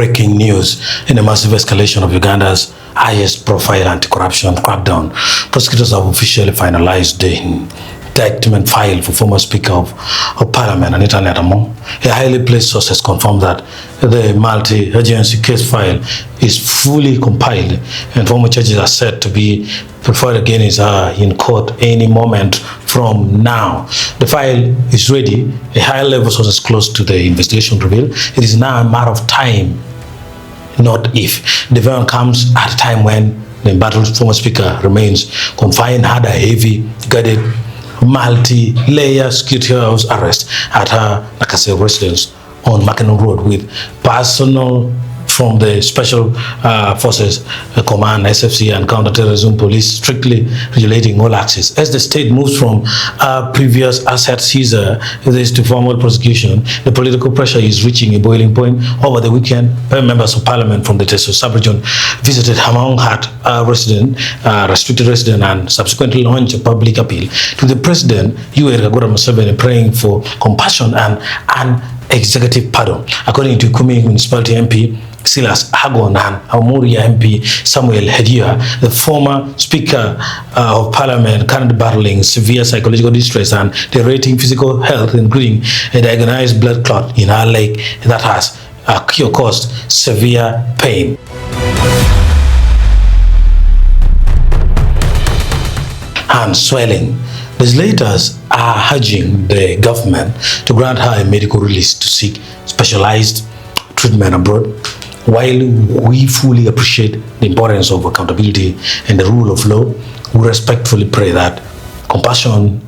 breaking news in a massive escalation of Uganda's highest profile anti-corruption crackdown. Prosecutors have officially finalized the indictment file for former Speaker of Parliament, Anita. A highly placed source has confirmed that the multi-agency case file is fully compiled and former charges are set to be preferred against her in court any moment from now. The file is ready. A high-level source close to the investigation revealed it is now a matter of time, not if. The event comes at a time when the embattled former speaker remains confined under heavy guarded multi-layer security house arrest at her Nakase residence on Makenon Road with personnel from the Special Forces Command, SFC, and Counterterrorism Police strictly regulating all access. As the state moves from previous asset seizure to formal prosecution, the political pressure is reaching a boiling point. Over the weekend, members of parliament from the Teso sub-region visited Hamong Hat restricted resident, and subsequently launched a public appeal to the president, Yoweri Museveni, praying for compassion and an executive pardon. According to Kumi Municipality MP Silas Agon and Amuria MP Samuel Hedia, the former Speaker of Parliament currently battling severe psychological distress and deteriorating physical health, including a diagnosed blood clot in her leg that has caused severe pain. And swelling. Legislators are urging the government to grant her a medical release to seek specialized treatment abroad. While we fully appreciate the importance of accountability and the rule of law, we respectfully pray that compassion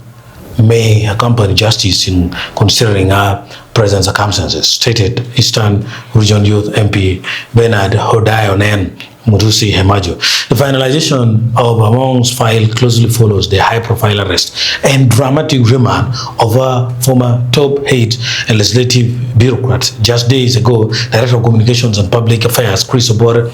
may accompany justice in considering our present circumstances, stated Eastern Region Youth MP Bernard Hodayonen Mutusi Hemajo. The finalization of Among's file closely follows the high-profile arrest and dramatic remand of a former top head and legislative bureaucrat. Just days ago, Director of Communications and Public Affairs Chris Obore,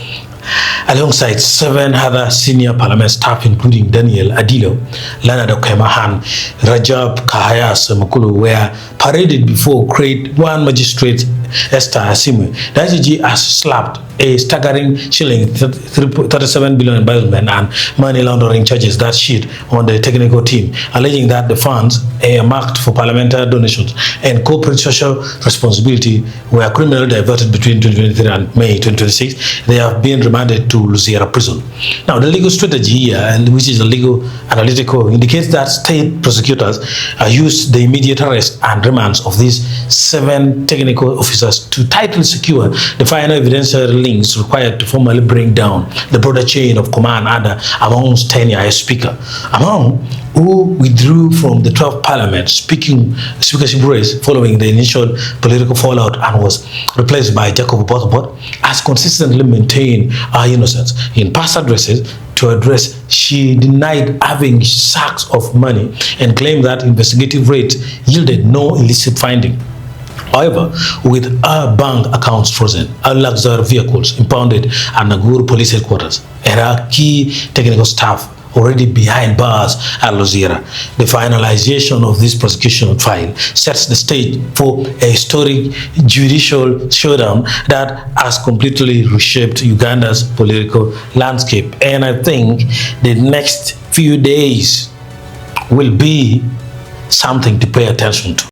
alongside 7 other senior parliament staff, including Daniel Adilo, Leonard Okemahan, Rajab Kahayas Mukulu, were paraded before Grade 1 Magistrate Esther Asimwe. The ICG has slapped a staggering shilling 37 billion embezzlement and money laundering charges that sheet on the technical team, alleging that the funds earmarked for parliamentary donations and corporate social responsibility were criminally diverted between 2023 and May 2026. They have been remanded to Luziera prison. Now, the legal strategy here, which is a legal analytical, indicates that state prosecutors used the immediate arrest and remands of these 7 technical officers to tightly secure the final evidentiary links required to formally bring down the broader chain of command under Among's tenure as Speaker. Among, who withdrew from the 12th Parliament speakership race following the initial political fallout and was replaced by Jacob Oboth, has consistently maintained her innocence. In past addresses to address, she denied having sacks of money and claimed that investigative raids yielded no illicit finding. However, with her bank accounts frozen, her luxury vehicles impounded at Naguru Police Headquarters, and her key technical staff already behind bars at Luziera, the finalization of this prosecution file sets the stage for a historic judicial showdown that has completely reshaped Uganda's political landscape. And I think the next few days will be something to pay attention to.